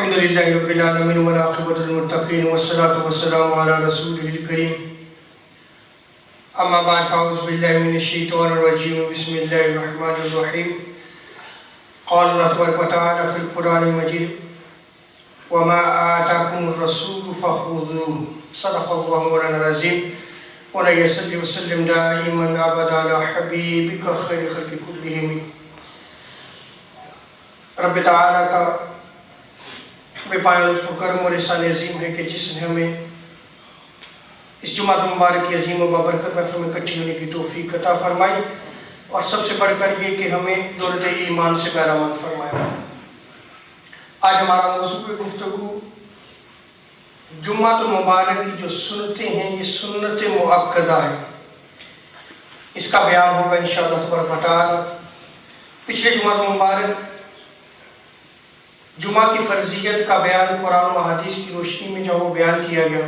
الحمد لله رب العالمين والعاقبة للمتقين والصلاة والسلام على رسوله الكريم أما بعد فأعوذ بالله من الشيطان الرجيم بسم الله الرحمن الرحيم قال الله تبارك وتعالى في القرآن المجيد وما آتاكم الرسول فخذوه صدق الله مولانا العظيم ولا يصلي وسلم دائما أبدا على حبيبك خير خلق كلهم رب تعالیٰ کا بے پایہ لطف و کرم اور احسان عظیم ہے کہ جس نے ہمیں اس جمعہ مبارک کی عظیم و بابرکت محفل میں اکٹھی ہونے کی توفیق عطا فرمائی اور سب سے بڑھ کر یہ کہ ہمیں دولت ایمان سے بہرامند فرمایا۔ آج ہمارا موضوع گفتگو جمعہ مبارک کی جو سنتیں ہیں یہ سنت مؤکدہ ہیں، اس کا بیان ہوگا انشاءاللہ تبارک و تعالی۔ پچھلے جمعہ مبارک جمعہ کی فرضیت کا بیان قرآن و حدیث کی روشنی میں جو وہ بیان کیا گیا،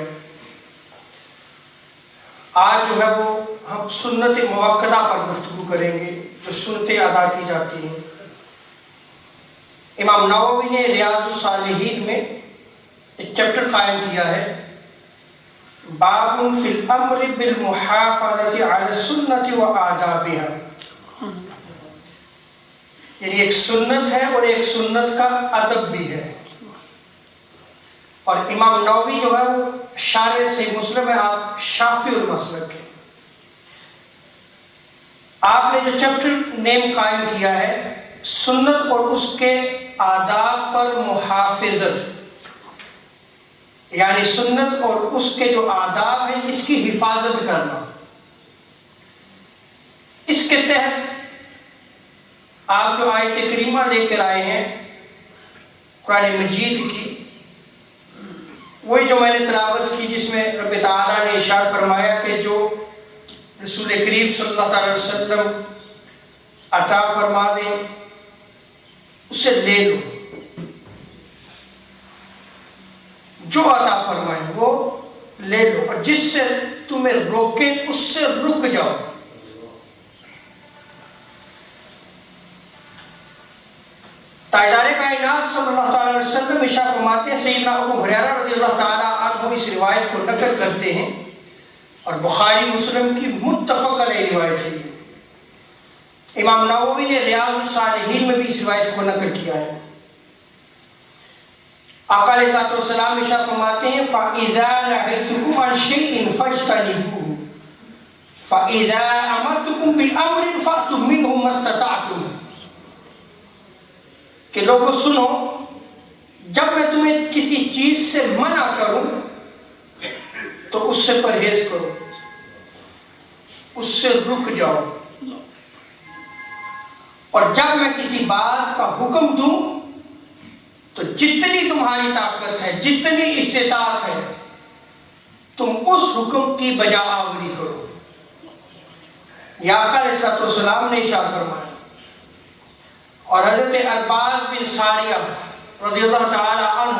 آج جو ہے وہ ہم سنت مؤکدہ پر گفتگو کریں گے جو سنتیں ادا کی جاتی ہیں۔ امام نووی نے ریاض الصالحین میں ایک چیپٹر قائم کیا ہے، باب فی الامر بالمحافظۃ علی السنۃ و آدابها، یعنی ایک سنت ہے اور ایک سنت کا ادب بھی ہے۔ اور امام نووی جو ہے وہ شارح صحیح مسلم ہے، آپ شافعی المسلک ہیں۔ آپ نے جو چیپٹر نیم قائم کیا ہے سنت اور اس کے آداب پر محافظت، یعنی سنت اور اس کے جو آداب ہیں اس کی حفاظت کرنا۔ اس کے تحت آپ جو آیت کریمہ لے کر آئے ہیں قرآن مجید کی، وہی جو میں نے تلاوت کی جس میں رب تعالیٰ نے ارشاد فرمایا کہ جو رسول کریم صلی اللہ علیہ وسلم عطا فرما دیں اسے لے لو، جو عطا فرمائیں وہ لے لو، اور جس سے تمہیں روکے اس سے رک جاؤ۔ تاجدار کائنات صلی اللہ علیہ وسلم ارشاد فرماتے ہیں، سیدنا ابو ہریرہ رضی اللہ تعالیٰ عنہ اس روایت کو نقل کرتے ہیں اور بخاری مسلم کی متفق علیہ روایت ہے۔ امام نووی نے ریاض الصالحین میں بھی اس روایت کو نقل کیا ہے۔ آقا علیہ الصلوۃ والسلام ارشاد فرماتے ہیں فَإِذَا نَهَيْتُكُمْ عَنْ شَيْءٍ فَاجْتَنِبُوهُ فَإِذَا أَمَرْتُكُمْ بِأَمْرٍ فَأْتُوا مِنْهُ مَا اسْتَطَعْتُمْ، کہ لوگوں سنو، جب میں تمہیں کسی چیز سے منع کروں تو اس سے پرہیز کرو، اس سے رک جاؤ، اور جب میں کسی بات کا حکم دوں تو جتنی تمہاری طاقت ہے، جتنی استطاعت ہے، تم اس حکم کی بجا آوری کرو۔ یا آقا علیہ الصلوۃ والسلام نے ارشاد فرمایا۔ اور حضرت عرباض بن ساریہ رضی اللہ تعالی عنہ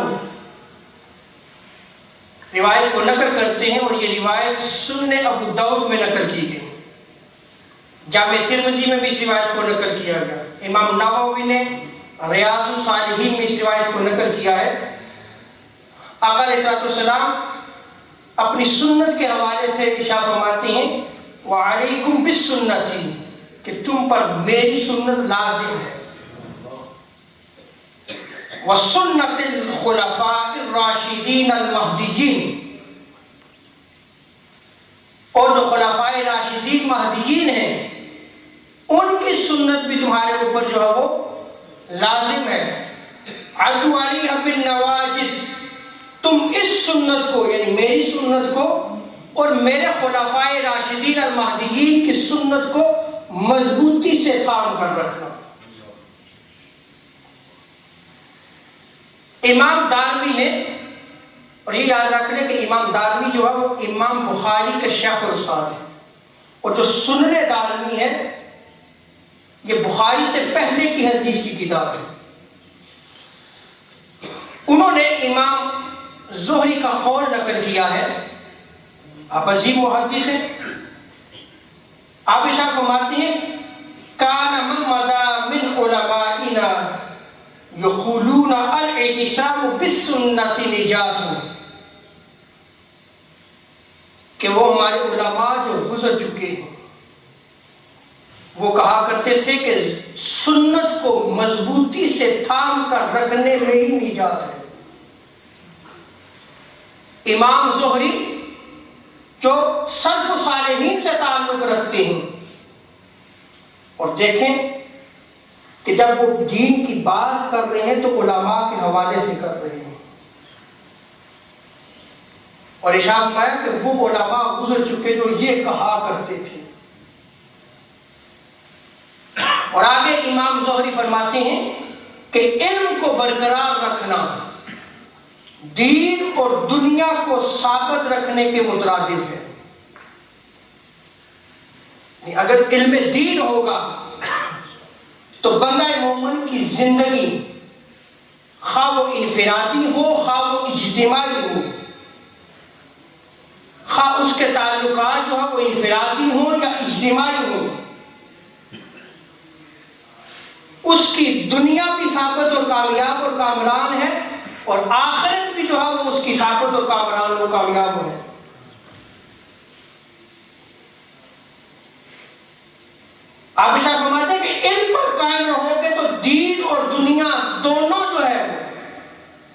روایت کو نقل کرتے ہیں، اور یہ روایت سنن ابو داؤد میں نقل کی گئی، جامع ترمذی میں بھی اس روایت کو نقل کیا گیا۔ امام نووی نے ریاض الصالحین میں اس روایت کو نقل کیا ہے۔ آقا علیہ الصلوۃ والسلام اپنی سنت کے حوالے سے ارشاد فرماتے ہیں وعلیکم بالسنتی، کہ تم پر میری سنت لازم ہے، وسنت الخلفاء الراشدین المہدیین، اور جو خلفاء راشدین مہدیین ہیں ان کی سنت بھی تمہارے اوپر جو ہے وہ لازم ہے۔ عضوا علیہا بالنواجذ، تم اس سنت کو یعنی میری سنت کو اور میرے خلفاء راشدین المہدیین کی سنت کو مضبوطی سے تھام کر رکھنا۔ امام دارمی نے، اور یہ یاد رکھنے کہ امام دارمی جو ہے وہ امام بخاری کے شیخ اور استاد ہے، اور جو سنن دارمی ہے یہ بخاری سے پہلے کی حدیث کی کتاب ہے۔ انہوں نے امام زہری کا قول نقل کیا ہے، آپ عظیم محدث ہیں۔ آپ ارشاد فرماتے ہیں کان من مضى من علمائنا یقولون الاعتصام بالسنت نجات، کہ وہ ہمارے علماء جو گزر چکے ہیں وہ کہا کرتے تھے کہ سنت کو مضبوطی سے تھام کر رکھنے میں ہی نجات ہے۔ امام زہری جو سلف صالحین سے تعلق رکھتے ہیں، اور دیکھیں کہ جب وہ دین کی بات کر رہے ہیں تو علماء کے حوالے سے کر رہے ہیں، اور ارشاد فرمایا کہ وہ علماء گزر چکے جو یہ کہا کرتے تھے۔ اور آگے امام زہری فرماتے ہیں کہ علم کو برقرار رکھنا دین اور دنیا کو ثابت رکھنے کے مترادف ہے۔ اگر علم دین ہوگا تو بندہ مومن کی زندگی خواہ وہ انفرادی ہو خواہ وہ اجتماعی ہو، خواہ اس کے تعلقات جو ہے وہ انفرادی ہوں یا اجتماعی ہوں، اس کی دنیا بھی ثابت اور کامیاب اور کامران ہے، اور آخرت بھی جو ہے وہ اس کی ثابت اور کامران اور کامیاب ہے۔ آپ ارشاد فرماتے ہیں کہ علم پر قائم رہو گے تو دین اور دنیا دونوں جو ہے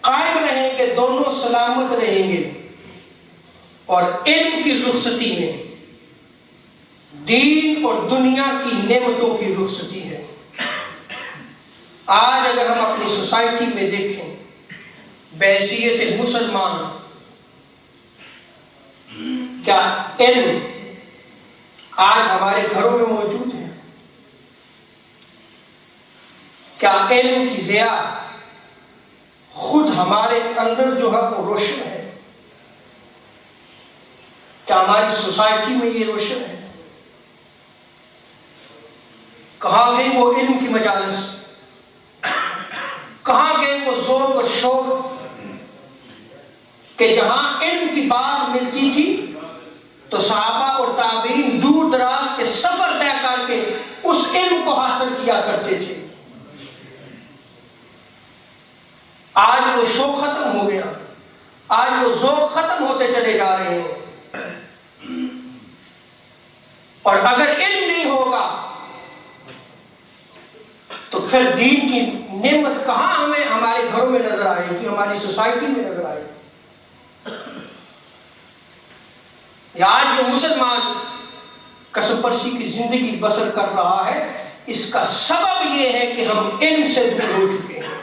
قائم رہیں گے، دونوں سلامت رہیں گے۔ اور علم کی رخصتی میں دین اور دنیا کی نعمتوں کی رخصتی ہے۔ آج اگر ہم اپنی سوسائٹی میں دیکھیں، بحیثیت مسلمان کیا علم آج ہمارے گھروں میں موجود ہے؟ کیا علم کی ضیاء خود ہمارے اندر جو ہے وہ روشن ہے؟ کیا ہماری سوسائٹی میں یہ روشن ہے؟ کہاں گئی وہ علم کی مجالس؟ کہاں گئے وہ ذوق اور شوق کہ جہاں علم کی بات ملتی تھی تو صحابہ اور تابعین دور دراز کے سفر طے کر کے اس علم کو حاصل کیا کرتے تھے؟ آج وہ شوق ختم ہو گیا، آج وہ ذوق ختم ہوتے چلے جا رہے ہیں۔ اور اگر علم نہیں ہوگا تو پھر دین کی نعمت کہاں ہمیں ہمارے گھروں میں نظر آئے گی، ہماری سوسائٹی میں نظر آئے گی؟ آج جو مسلمان کسب پرسی کی زندگی بسر کر رہا ہے، اس کا سبب یہ ہے کہ ہم علم سے دور ہو چکے ہیں۔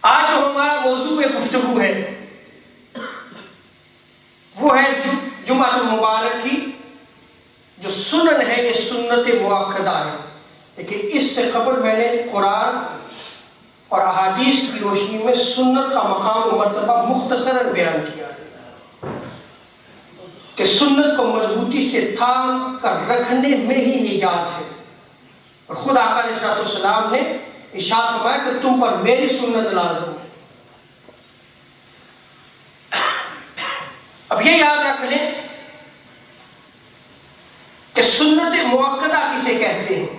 آج جو ہمارا موضوع گفتگو ہے وہ ہے جمعہ المبارک کی جو سنن ہے، یہ سنت مؤکدہ ہے۔ لیکن اس سے قبل میں نے قرآن اور احادیث کی روشنی میں سنت کا مقام و مرتبہ مختصراً بیان کیا ہے کہ سنت کو مضبوطی سے تھام کر رکھنے میں ہی نجات ہے۔ اور خود آقا علیہ الصلوۃ والسلام نے ارشاد فرمایا کہ تم پر میری سنت لازم ہے۔ اب یہ یاد رکھ لیں کہ سنت مؤکدہ کسے کہتے ہیں،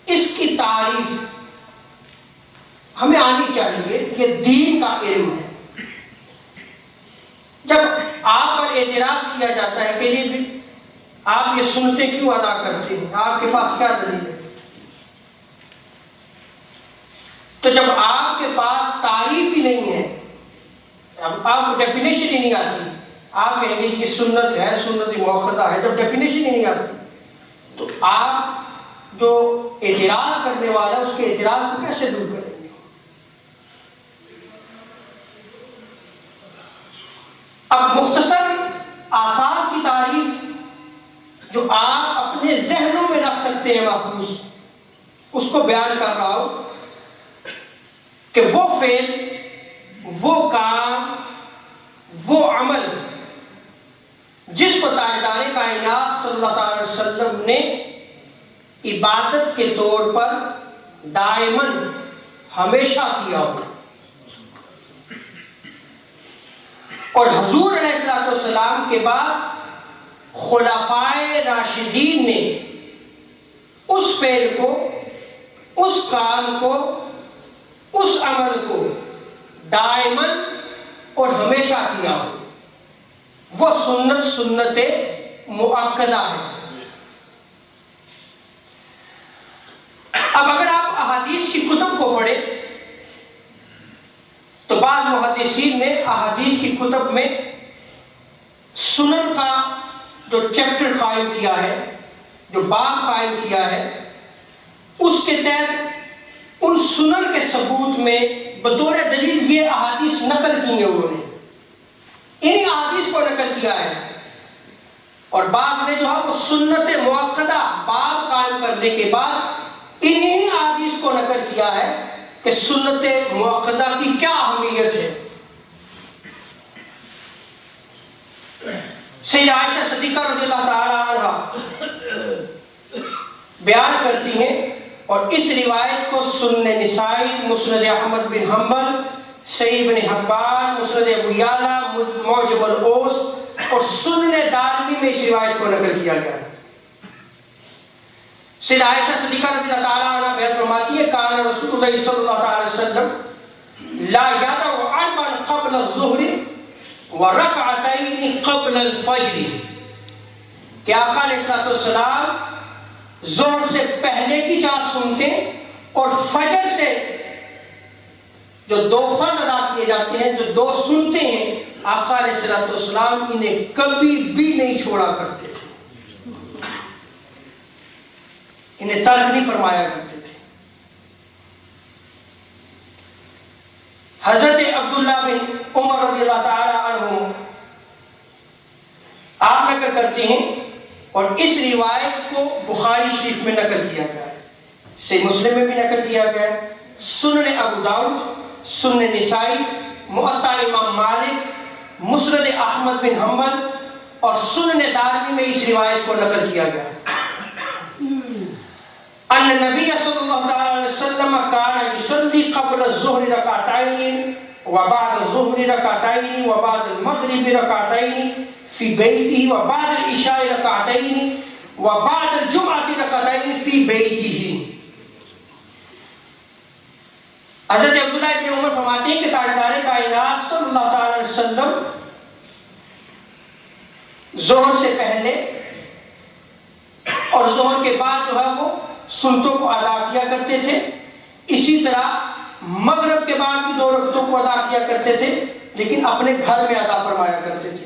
اس کی تعریف ہمیں آنی چاہیے۔ یہ دین کا علم ہے۔ جب آپ پر اعتراض کیا جاتا ہے کہ یہ آپ یہ سنتیں کیوں ادا کرتے ہیں، آپ کے پاس کیا دلیل ہے، تو جب آپ کے پاس تعریف ہی نہیں ہے، آپ کو ڈیفینیشن ہی نہیں آتی، آپ کہیں گے کہ سنت ہے، سنت مؤکدہ ہے، جب ڈیفینیشن ہی نہیں آتی تو آپ جو اعتراض کرنے والا ہے اس کے اعتراض کو کیسے دور کریں گے؟ اب مختصر آسان سی تعریف جو آپ اپنے ذہنوں میں رکھ سکتے ہیں محفوظ، اس کو بیان کر رہا ہوں کہ وہ فعل، وہ کام، وہ عمل جس کو تاجدار کائنات صلی اللہ علیہ وسلم نے عبادت کے طور پر دائماً ہمیشہ کیا ہوگا، اور حضور علیہ الصلوۃ والسلام کے بعد خلفائے راشدین نے اس فعل کو، اس کام کو، اس عمل کو دائماً اور ہمیشہ کیا ہو، وہ سنت مؤکدہ ہے۔ اب اگر آپ احادیث کی کتب کو پڑھیں تو بعض محدثین نے احادیث کی کتب میں سنن کا جو چیپٹر قائم کیا ہے، جو باب قائم کیا ہے، اس کے تحت ان سنن کے ثبوت میں بطور دلیل یہ احادیث نقل کی ہیں، انہوں نے انہی احادیث کو نقل کیا ہے۔ اور بعض نے جو ہے وہ سنت مؤکدہ باب قائم کرنے کے بعد انہی احادیث کو نقل کیا ہے کہ سنت مؤکدہ کی کیا اہمیت ہے۔ سیدہ عائشہ صدیقہ رضی اللہ تعالی عنہ بیان کرتی ہیں، اور اس روایت کو سنن نسائی، مسند احمد بن حنبل، صحیح بن حبان، مسند ابو یعلا، معجم الاوسط اور سنن دارمی میں اس روایت کو نقل کیا گیا ہے۔ سیدہ عائشہ صدیقہ رضی اللہ تعالی عنہ بیان فرماتی ہے، کان رسول اللہ صلی اللہ علیہ وسلم لا یدع عربا قبل الظہر ورکعتین قبل الفجر، کہ آقا علیہ السلام ظہر سے پہلے کی 4 سنتیں اور فجر سے جو 2 فرض ادا کیے جاتے ہیں، جو 2 سنتیں ہیں، آقا علیہ السلام انہیں کبھی بھی نہیں چھوڑا کرتے تھے، انہیں ترک نہیں فرمایا کرتے تھے۔ حضرت عبداللہ بن عمر رضی اللہ تعالی عنہ آپ نقل کرتے ہیں، اور اس روایت کو بخاری شریف میں نقل کیا گیا ہے، صحیح مسلم میں بھی نقل کیا گیا ہے، سنن ابو داؤد، سنن نسائی، موطا امام مالک، مسند احمد بن حنبل اور سنن دارمی میں اس روایت کو نقل کیا گیا ہے۔ ان نبی صلی اللہ علیہ وسلم کان یصلی قبل الظہر رکعتین وبعد الظہر رکعتین وبعد المغرب رکعتین فی بیتہ وبعد العشاء رکعتین وبعد الجمعہ رکعتین فی بیتہ۔ حضرت عبداللہ ابن عمر فرماتے ہیں کہ تاجدار کائنات صلی اللہ علیہ وسلم ظہر سے پہلے اور ظہر کے بعد جو ہے وہ سنتوں کو ادا کیا کرتے تھے، اسی طرح مغرب کے بعد بھی 2 رکعتوں کو ادا کیا کرتے تھے، لیکن اپنے گھر میں ادا فرمایا کرتے تھے۔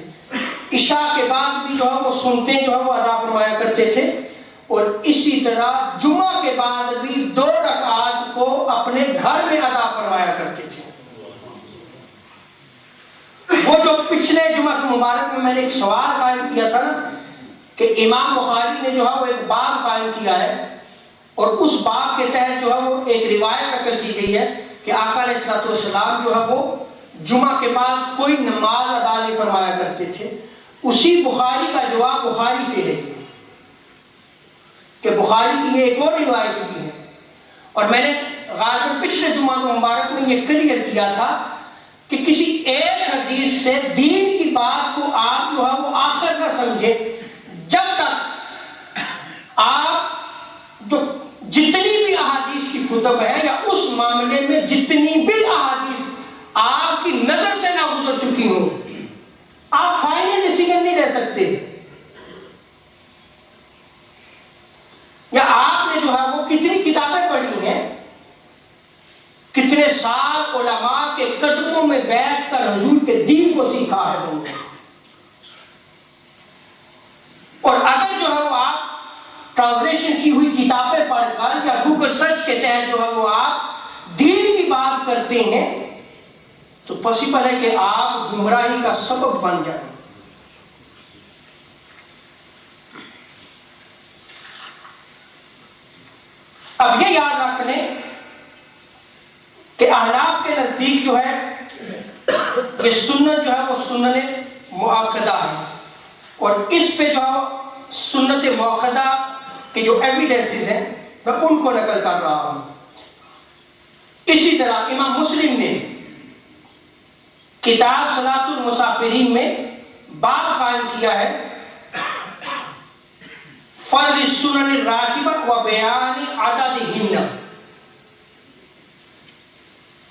عشاء کے بعد بھی جو ہے وہ سنتیں جو ہے وہ ادا فرمایا کرتے تھے، اور اسی طرح جمعہ کے بعد بھی 2 رکعات کو اپنے گھر میں ادا فرمایا کرتے تھے۔ وہ جو پچھلے جمعہ مبارک میں نے ایک سوال قائم کیا تھا نا کہ امام بخاری نے جو ہے وہ ایک باب قائم کیا ہے، اور اس باب کے تحت جو ہے وہ ایک روایت نقل کی گئی ہے کہ آقا علیہ السلام جو ہے وہ جمعہ کے بعد کوئی نماز ادا نہیں فرمایا کرتے تھے۔ اسی بخاری کا جواب بخاری سے ہے کہ بخاری کی یہ ایک اور روایت بھی ہے، اور میں نے غالباً پچھلے جمعہ مبارک میں یہ کلیئر کیا تھا کہ کسی ایک حدیث سے دین کی بات کو آپ جو ہے وہ آخر نہ سمجھے، جب تک آپ جو جتنی بھی احادیث کی کتب ہے یا اس معاملے میں جتنی بھی احادیث آپ کی نظر سے نہ گزر چکی ہوں، آپ فائنل ڈیسیژن نہیں لے سکتے، یا آپ نے جو ہے وہ کتنی کتابیں پڑھی ہیں، کتنے سال علماء کے قدموں میں بیٹھ کر حضور کے دین کو سیکھا ہے تم نے، اور اگر جو ہے وہ آپ ٹرانسلیشن کی ہوئی کتابیں پڑھ کر یا گوگل سرچ کے تحت جو ہے وہ آپ دین کی بات کرتے ہیں تو پاسبل ہے کہ آپ گمراہی کا سبب بن جائیں۔ اب یہ یاد رکھ لیں کہ احناف کے نزدیک جو ہے یہ سنت جو ہے وہ سنن مؤکدہ ہے، اور اس پہ جو ہے سنت مؤکدہ کہ جو ایویڈنسز ہیں میں ان کو نقل کر رہا ہوں۔ اسی طرح امام مسلم نے کتاب صلاۃ المسافرین میں باب قائم کیا ہے، فرض سنن الراتبہ و بیان عددہن،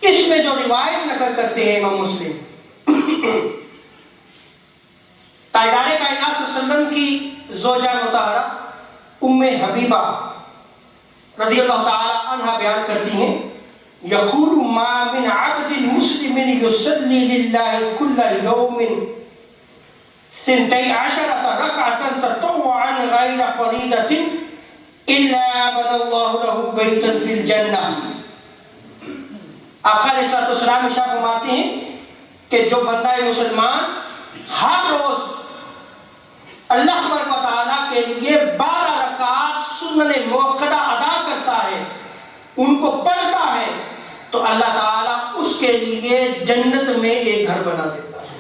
اس میں جو روایت نقل کرتے ہیں امام مسلم، تاجدار کائنات صلی اللہ علیہ وسلم کی زوجہ مطہرہ ام حبیبہ رضی اللہ تعالی عنہ بیان کرتی ہیں، یقول ما من عبد مسلم یصلی للہ کل یوم 12 رکعۃ تطوعا غیر فریضۃ الا بنى اللہ له بیتا فی الجنہ۔ آقا علیہ الصلوۃ والسلام ارشاد فرماتے ہیں کہ جو بندہ مسلمان ہر روز اللہ تبارک و تعالیٰ کے لیے 12 رکعات سنن موقدہ ادا کرتا ہے، ان کو پڑھتا ہے، تو اللہ تعالیٰ اس کے لیے جنت میں ایک گھر بنا دیتا ہے۔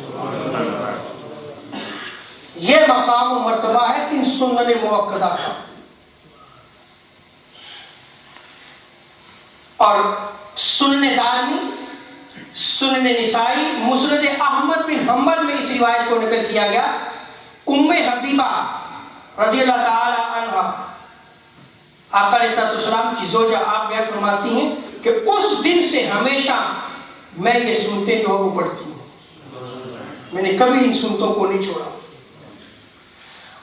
یہ مقام و مرتبہ ہے ان سنن موقدہ کا۔ اور سنن دارمی، سنن نسائی، مسند احمد بن حنبل میں اس روایت کو نقل کیا گیا، ام حبیبہ رضی اللہ تعالی عنہ آقا علیہ السلام کی زوجہ، آپ بیان فرماتی ہیں کہ اس دن سے ہمیشہ میں یہ سنتیں جو وہ پڑھتی ہوں، میں نے کبھی ان سنتوں کو نہیں چھوڑا۔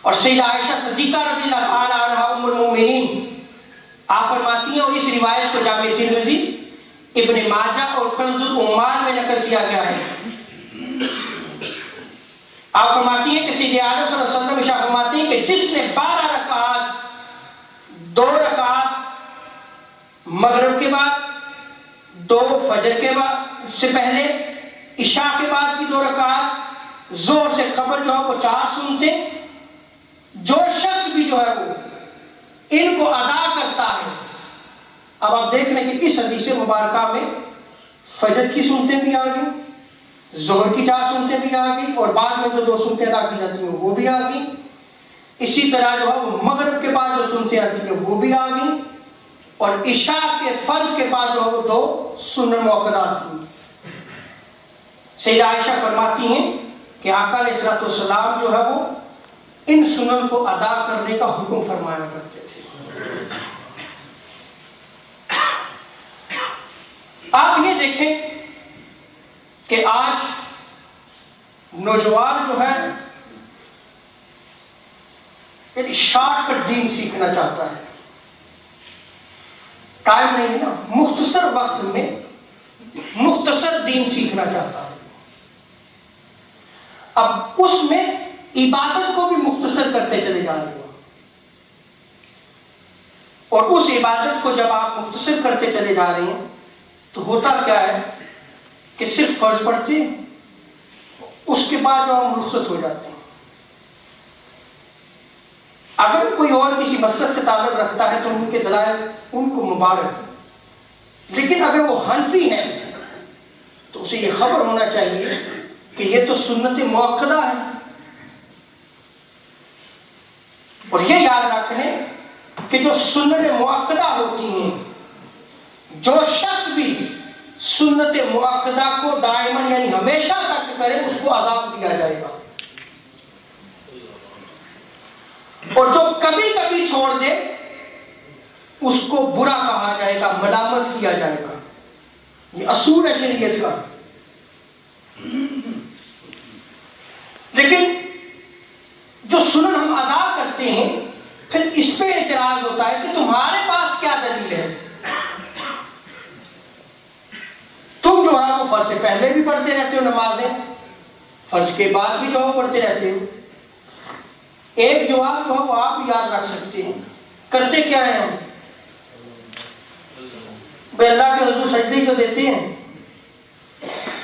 اور سیدہ عائشہ صدیقہ رضی اللہ تعالی عنہ ام المومنین آپ فرماتی ہیں، اور اس روایت کو جامع ترمذی، ابن ماجہ اور کنز العمال میں نقل کیا گیا ہے، آپ فرماتی ہیں کہ سید عالم صلی اللہ علیہ وسلم ارشاد فرماتے ہیں کہ جس نے 12 رکعات، 2 رکعات مغرب کے بعد، 2 فجر کے بعد سے پہلے، عشاء کے بعد کی 2 رکعات، ظہر سے قبل جو ہے وہ 4 سنتے، جو شخص بھی جو ہے وہ ان کو ادا کرتا ہے۔ اب آپ دیکھ لیں کہ اس حدیث مبارکہ میں فجر کی سنتیں بھی آ گئی، ظہر کی 4 سنتیں بھی آ گئی، اور بعد میں جو 2 سنتیں ادا کی جاتی ہیں وہ بھی آ گئی۔ اسی طرح جو ہے وہ مغرب کے بعد جو سنتیں آتی ہیں وہ بھی آ گئی، اور عشاء کے فرض کے بعد جو ہے وہ 2 سنن موقدہ آتی ہیں۔ سیدہ عائشہ فرماتی ہیں کہ آقا علیہ الصلوۃ والسلام جو ہے وہ ان سنن کو ادا کرنے کا حکم فرمایا کرتے تھے۔ آپ یہ دیکھیں کہ آج نوجوان جو ہے ایک شارٹ کٹ دین سیکھنا چاہتا ہے، ٹائم نہیں نا، مختصر وقت میں مختصر دین سیکھنا چاہتا ہے۔ اب اس میں عبادت کو بھی مختصر کرتے چلے جا رہے ہیں، اور اس عبادت کو جب آپ مختصر کرتے چلے جا رہے ہیں تو ہوتا کیا ہے کہ صرف فرض پڑھتے ہیں، اس کے بعد جو ہم رخصت ہو جاتے ہیں۔ اگر کوئی اور کسی مسلک سے تعلق رکھتا ہے تو ان کے دلائل ان کو مبارک، لیکن اگر وہ حنفی ہیں تو اسے یہ خبر ہونا چاہیے کہ یہ تو سنت موقدہ ہے۔ اور یہ یاد رکھ لیں کہ جو سنت موقدہ ہوتی ہیں، جو شخص بھی سنت موقدہ کو دائماً یعنی ہمیشہ تک کرے اس کو عذاب دیا جائے گا، اور جو کبھی کبھی چھوڑ دے اس کو برا کہا جائے گا، ملامت کیا جائے گا۔ یہ اصول ہے شریعت کا۔ لیکن جو سنن ہم ادا کرتے ہیں پھر اس پہ اعتراض ہوتا ہے کہ تمہارے پاس کیا دلیل ہے؟ تم جو ہے وہ فرض سے پہلے بھی پڑھتے رہتے ہو نمازیں، فرض کے بعد بھی جو ہے پڑھتے رہتے ہو۔ ایک جواب جو ہے وہ آپ بھی یاد رکھ سکتے ہیں، کرتے کیا ہیں ہم؟ بے اللہ کے حضور سجدے تو دیتے ہیں،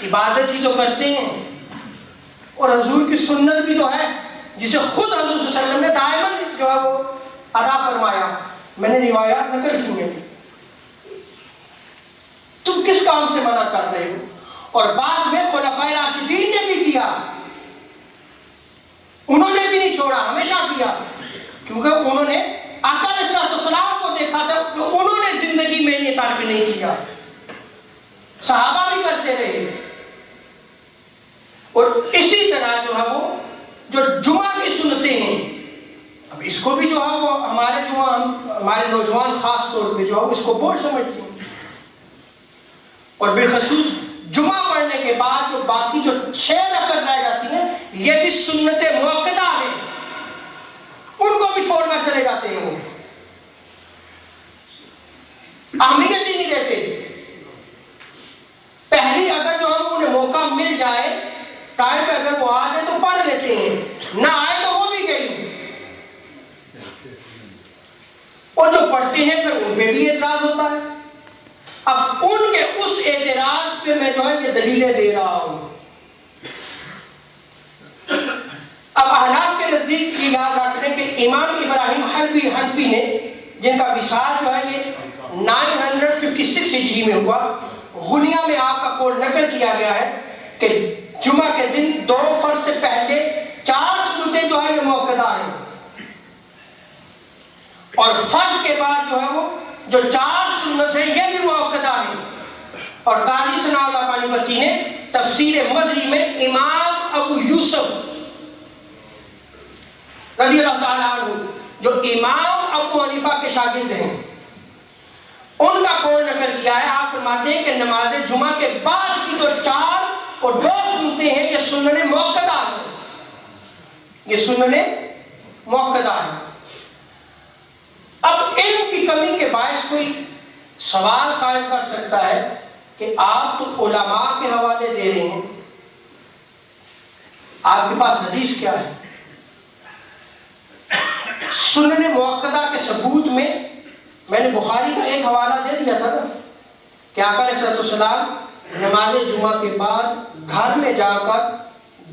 عبادت ہی تو کرتے ہیں، اور حضور کی سنت بھی تو ہے جسے خود حضور صلی اللہ علیہ وسلم نے دائماً جو ہے وہ ادا فرمایا۔ میں نے روایات نقل کی ہیں، تم کس کام سے منع کر رہے ہو؟ اور بعد میں خلفائے راشدین نے بھی کیا، انہوں نے بھی نہیں چھوڑا، ہمیشہ کیا، کیونکہ انہوں نے آقا علیہ السلام کو دیکھا تھا کہ انہوں نے زندگی میں یہ ترک نہیں کیا، صحابہ بھی کرتے رہے۔ اور اسی طرح جو ہے وہ جو جمعہ کی سنتیں ہیں، اب اس کو بھی جو ہے وہ ہمارے نوجوان خاص طور پہ جو ہے اس کو بوجھ سمجھتے ہیں، اور بالخصوص جمعہ پڑھنے کے بعد جو باقی جو 6 رکعت رہ جاتی ہیں یہ بھی سنت موقدہ ہے، ان کو بھی چھوڑ کر چلے جاتے ہیں، وہ اہمیت ہی نہیں دیتے۔ پہلی اگر جو ہم انہیں موقع مل جائے ٹائم پہ، اگر وہ آ جائے تو پڑھ لیتے ہیں، نہ آئے تو وہ بھی گئی، اور جو پڑھتے ہیں پھر ان پہ بھی اعتراض ہوتا ہے۔ اب ان کے اس اعتراض پہ میں جو ہے یہ دلیلیں دے رہا ہوں۔ اب احناف کے نزدیک یہ یاد رکھ لیں کہ امام ابراہیم حلبی حنفی نے، جن کا وصال جو ہے یہ 956 ہجری میں ہوا، غنیہ میں آپ کا قول نقل کیا گیا ہے کہ جمعہ کے دن 2 فرض سے پہلے 4 سنتیں جو ہے یہ موقدہ ہیں، اور فرض کے بعد جو ہے وہ جو 4 سنت ہیں یہ بھی موقدہ ہیں۔ اور قاضی ثناء اللہ پانی پتی نے تفسیر مظری میں امام ابو یوسف رضی اللہ تعالیٰ عنہ جو امام ابو حنیفہ کے شاگرد ہیں ان کا قول نقل کیا ہے۔ آپ فرماتے ہیں کہ نماز جمعہ کے بعد کی جو 4 اور 2 سنتیں ہیں یہ سنن موقدہ ہیں، یہ سنن موقدہ ہیں۔ اب علم کی کمی کے باعث کوئی سوال قائم کر سکتا ہے کہ آپ تو علماء کے حوالے دے رہے ہیں، آپ کے پاس حدیث کیا ہے؟ سنن موقدہ کے ثبوت میں نے بخاری کا ایک حوالہ دے دیا تھا نا کہ آقا علیہ السلام نماز جمعہ کے بعد گھر میں جا کر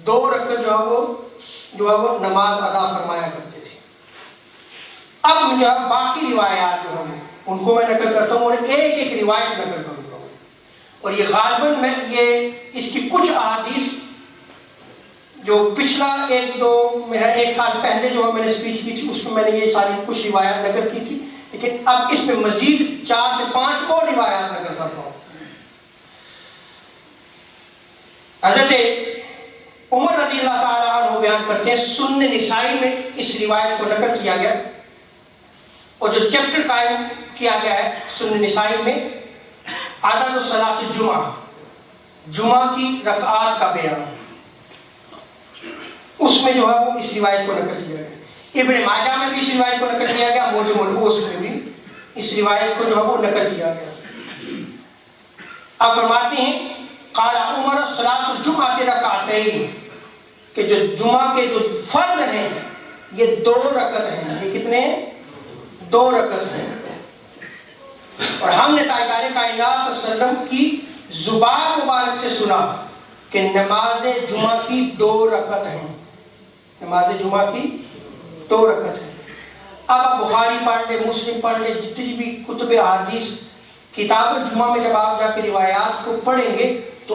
2 رکعت جو ہے وہ نماز ادا فرمایا کرتے تھے۔ اب جو باقی روایات جو ہیں ان کو میں نقل کرتا ہوں اور ایک ایک روایت نقل کروں گا، اور یہ غالباً میں یہ اس کی کچھ احادیث جو پچھلا 1 سال پہلے جو میں نے سپیچ کی تھی اس میں نے یہ ساری کچھ روایات نقل کی تھی، لیکن اب اس میں مزید 4 سے 5 اور روایات نقل کرتا ہوں۔ حضرت عمر رضی اللہ تعالیٰ عنہ بیان کرتے ہیں، سنن نسائی میں اس روایت کو نقل کیا گیا، اور جو چیپٹر قائم کیا گیا ہے سنن نسائی میں عدد صلاۃ الجمعہ، جمعہ کی رکعات کا بیان، اس میں جو ہے وہ اس روایت کو نقل کیا گیا۔ ابن ماجہ میں بھی اس روایت کو نقل کیا گیا، موجم البوس میں بھی اس روایت کو جو ہے وہ نقل کیا گیا۔ آپ فرماتے ہیں قال عمر صلاۃ الجمعہ رکعتین، کہ جو جمعہ کے جو فرض ہیں یہ 2 رکعت ہیں، یہ کتنے ہیں؟ 2 رکعت ہیں۔ اور ہم نے تاجدار کائنات صلی اللہ علیہ وسلم کی زبان مبارک سے سنا کہ نماز جمعہ کی 2 رکعت ہیں، نماز جمعہ کی 2 رکعت ہیں۔ اب آپ بخاری پڑھ لیں، مسلم پڑھ لیں، جتنی بھی کتب احادیث کتاب الجمعہ میں جب آپ جا کے روایات کو پڑھیں گے تو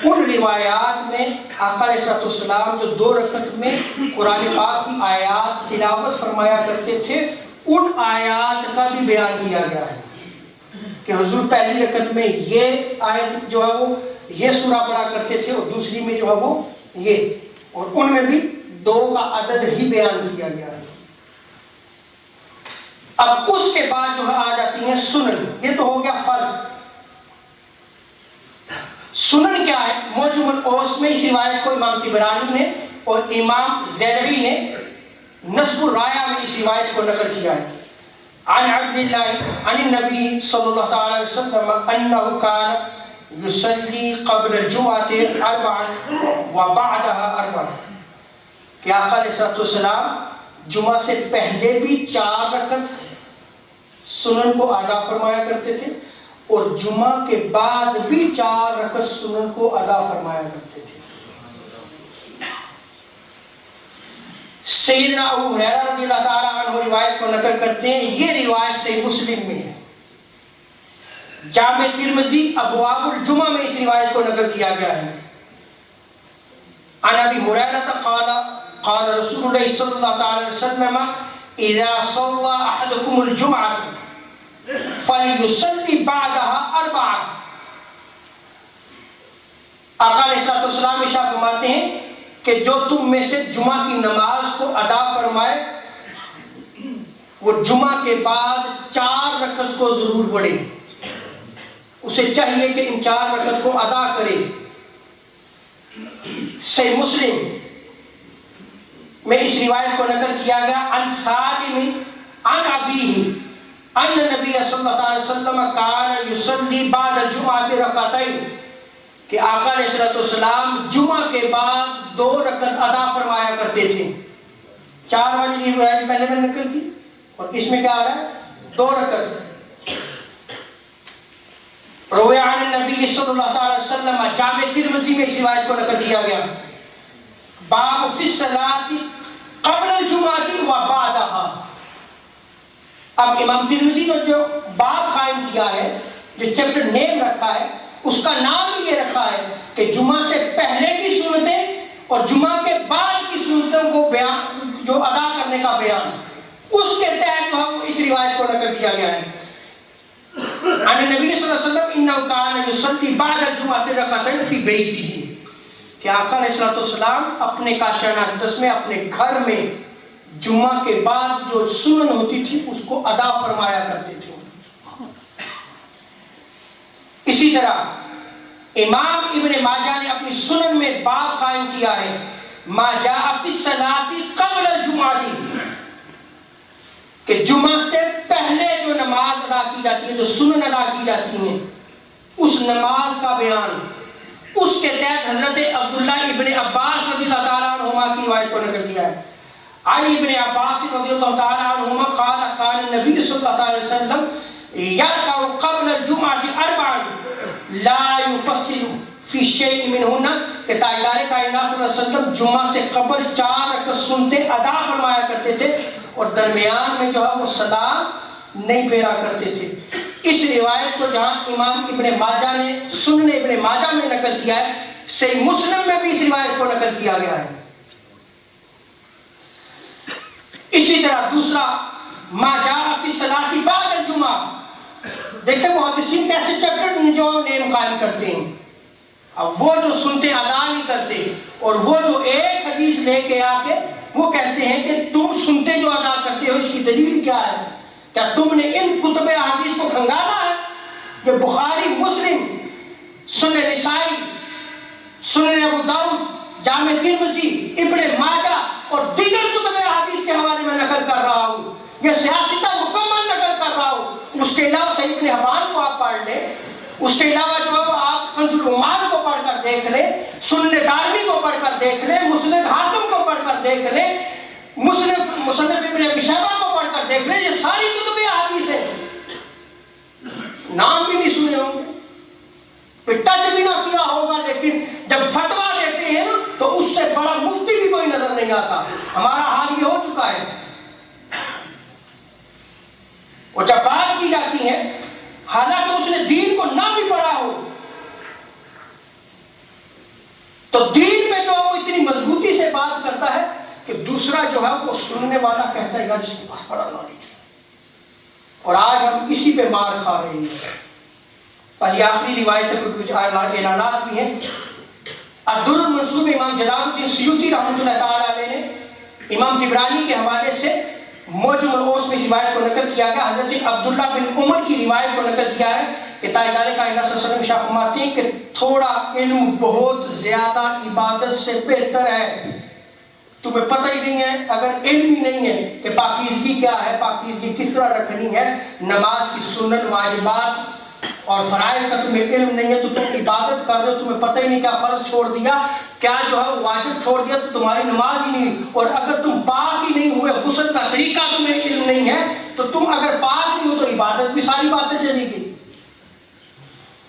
ان روایات میں آقا علیہ السلام جو 2 رکعت میں قرآن پاک کی آیات تلاوت فرمایا کرتے تھے ان آیات کا بھی بیان کیا گیا ہے کہ حضور پہلی رکعت میں یہ آیت جو ہے وہ یہ سورہ پڑھا کرتے تھے اور دوسری میں جو ہے وہ یہ، اور ان میں بھی 2 کا عدد ہی بیان کیا گیا ہے۔ اب اس کے بعد جو ہے آ جاتی ہیں سنن، یہ تو ہو گیا فرض۔ سنن کیا ہے؟ موجم الاوس میں اس روایت کو امام طبرانی نے اور امام زیلوی نے نصب الرایا میں اس روایت کو نقل کیا ہے۔ عن عبد اللہ عن النبی صلی اللہ تعالی علیہ وسلم انه كان يصلي قبل الجمعة 4 وبعدها 4، کہ آقا علیہ السلام جمعہ سے پہلے بھی 4 رکعت سنن کو ادا فرمایا کرتے تھے اور جمعہ کے بعد بھی 4 رکعت سنن کو ادا فرمایا کرتے تھے۔ سیدنا ابو ہریرہ رضی اللہ تعالیٰ عنہ روایت کو نقل کرتے ہیں، یہ روایت صحیح مسلم میں ہے۔ جامع ترمذی ابواب الجمعہ میں اس روایت کو نقل کیا گیا ہے۔ عن ابی ہریرہ قال قال رسول اللہ صلی اللہ تعالی وسلم اذا صلى احدكم الجمعة فليصلي بعدها 4۔ آقا علیہ السلام ارشاد فرماتے ہیں کہ جو تم میں سے جمعہ کی نماز کو ادا فرمائے وہ جمعہ کے بعد 4 رکعت کو ضرور پڑھے، اسے چاہیے کہ ان 4 رکعت کو ادا کرے۔ صحیح مسلم میں اس روایت کو نقل کیا گیا عن سالم عن ابیہ ان نبی صلی اللہ علیہ وسلم کان یصلی بعد الجمعۃ رکعتین، کہ آقا علیہ الصلوۃ والسلام جمعہ کے بعد 2 رکعت ادا فرمایا کرتے تھے۔ 4 والی روایت پہلے میں نقل کی اور اس میں کیا آ رہا ہے 2 رکعت۔ روی عن النبی صلی اللہ علیہ وسلم، جامع ترمذی میں اس روایت کو نقل کیا گیا، باب فی الصلاۃ قبل الجمعۃ و بعدها۔ اب امام ترمذی نے جو باب قائم کیا ہے، جو چیپٹر نیم رکھا ہے، اس کا نام ہی یہ رکھا ہے کہ جمعہ سے پہلے کی سنتیں اور جمعہ کے بعد کی سنتوں کو بیان، جو ادا کرنے کا بیان، اس کے تحت جو ہے وہ اس روایت کو نقل کیا گیا ہے۔ عن نبی صلی اللہ علیہ وسلم انه كان يصلي بعد الجمعۃ رکعتين في بيته، کہ آقا علیہ الصلوۃ والسلام اپنے کاشانہ اقدس میں، اپنے گھر میں جمعہ کے بعد جو سنن ہوتی تھی اس کو ادا فرمایا کرتے تھے۔ اسی طرح امام ابن ماجہ نے اپنی سنن میں باب قائم کیا ہے، ما جاء فی الصلاۃ قبل الجمعۃ، کہ جمعہ سے پہلے جو نماز ادا کی جاتی ہے، جو سنن ادا کی جاتی ہیں، اس نماز کا بیان۔ اس کے تحت حضرت عبداللہ ابن عباس رضی اللہ تعالیٰ عنہما کی روایت کو نقل کیا ہے، علی ابن عباس رضی اللہ تعالیٰ عنہما قال کان النبی صلی اللہ علیہ وسلم یرکع قبل الجمعۃ 4 لا یفصل فی شیء منہن، کہ تاجدار کائنات صلی اللہ علیہ وسلم جمعہ سے قبل 4 رکعت سنتے ادا فرمایا کرتے تھے اور درمیان میں جو ہے وہ سلام نہیں پھیرا کرتے تھے۔ اس روایت کو جہاں امام ابن ماجہ نے سنن ابن ماجہ میں نقل کیا ہے، صحیح مسلم میں بھی اس روایت کو نقل کیا گیا ہے۔ اسی طرح دوسرا ما جاء فی الصلاۃ بعد الجمعہ، دیکھیں محدثین کیسے چیپٹر جو نیم قائم کرتے ہیں۔ اب وہ جو سنتے ادا نہیں کرتے اور وہ جو ایک حدیث لے کے آ کے وہ کہتے ہیں کہ تم سنتے جو ادا کرتے ہو اس کی دلیل کیا ہے؟ کیا تم نے ان کتب احادیث کو کھنگالا ہے؟ یہ بخاری، مسلم، سنن نسائی، سنن ابو داؤد، جامع ترمذی، ابن ماجہ اور دیگر کتب احادیث کے حوالے میں نقل کر رہا ہوں، یہ سیاستہ مکمل نقل کر رہا ہوں۔ اس کے علاوہ صحیح ابن حبان کو آپ پڑھ لیں، اس کے علاوہ جو ہے آپ کنز العمال کو پڑھ کر دیکھ لیں، سنن دارمی کو پڑھ کر دیکھ لیں، مسند حاکم کو پڑھ کر دیکھ لیں، مصنف ابن ابی شیبہ کو پڑھ کر دیکھ لیں، یہ ساری کتب احادیث ہیں، نام بھی نہیں سنے ہوں گے، ٹچ بھی نہ کیا ہوگا، لیکن جب فتویٰ دیتے ہیں نا تو اس سے بڑا مفتی بھی کوئی نظر نہیں آتا۔ ہمارا حال یہ ہو چکا ہے، اور جب بات کی جاتی ہے حالانکہ اس نے دین کو نہ بھی پڑھا ہو تو دین میں جو ہے وہ اتنی مضبوطی سے بات کرتا ہے کہ دوسرا جو ہے وہ سننے والا کہتا ہے یار اس کے پاس بڑا نالج ہے، اور آج ہم اسی پہ مار کھا رہے ہیں۔ بس یہ آخری روایت ہے، کچھ اعلانات بھی ہیں۔ الدر المنصور امام جلال الدین سیوطی رحمۃ اللہ تعالیٰ علیہ نے امام طبرانی کے حوالے سے موجم العوس میں اس روایت کو نقل کیا گیا، حضرت عبداللہ بن عمر کی روایت کو نقل کیا ہے کہ تاجدار کائنات صلی اللہ علیہ وسلم شاہ فرماتے ہیں کہ تھوڑا علم بہت زیادہ عبادت سے بہتر ہے۔ تمہیں پتہ ہی نہیں ہے، اگر علم ہی نہیں ہے کہ پاکیزگی کیا ہے، پاکیزگی کس طرح رکھنی ہے، نماز کی سنن واجبات اور فرائض کا تمہیں علم نہیں ہے تو تم عبادت کر رہے ہو، تمہیں پتہ ہی نہیں کیا فرض چھوڑ دیا، کیا جو ہے واجب چھوڑ دیا، تو تمہاری نماز ہی نہیں، اور اگر تم پاک ہی نہیں ہوئے، غسل کا طریقہ تمہیں علم نہیں ہے تو تم اگر پاک نہیں ہو تو عبادت بھی ساری باتیں چلی گئی۔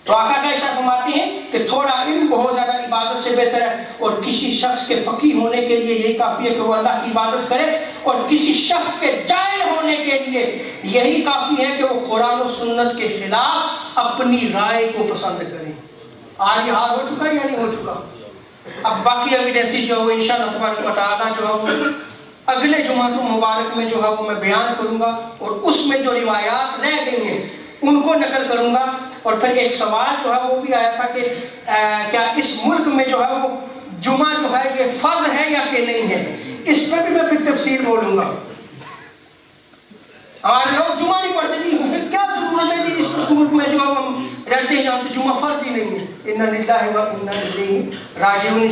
تو آقا کا ارشاد فرماتے ہیں کہ تھوڑا علم بہت زیادہ عبادت سے بہتر ہے، اور کسی شخص کے فقیہ ہونے کے لیے یہی کافی ہے کہ وہ اللہ کی عبادت کرے، اور کسی شخص کے جاہل ہونے کے لیے یہی کافی ہے کہ وہ قرآن و سنت کے خلاف اپنی رائے کو پسند کرے۔ آج یہ حال ہو چکا ہے یا نہیں ہو چکا؟ اب باقی ایویڈنس جو ہے وہ انشاءاللہ تبارک و تعالیٰ جو ہے وہ اگلے جمعۃ المبارک میں جو ہے وہ میں بیان کروں گا، اور اس میں جو روایات رہ گئی ہیں ان کو نقل کروں گا۔ اور پھر ایک سوال جو ہے وہ بھی آیا تھا کہ کیا اس ملک میں جو ہے وہ جمعہ جو ہے یہ فرض ہے یا کہ نہیں ہے، اس پہ بھی میں پھر تفصیل بولوں گا۔ ہمارے لوگ جمعہ نہیں پڑھتے جی، کیا ضرورت ہے جی اس ملک میں جو ہم رہتے ہیں جہاں تو جمعہ فرض ہی نہیں ہے. اِنَّا لِلَّهِ وَإِنَّا إِلَيْهِ رَاجِعُونَ.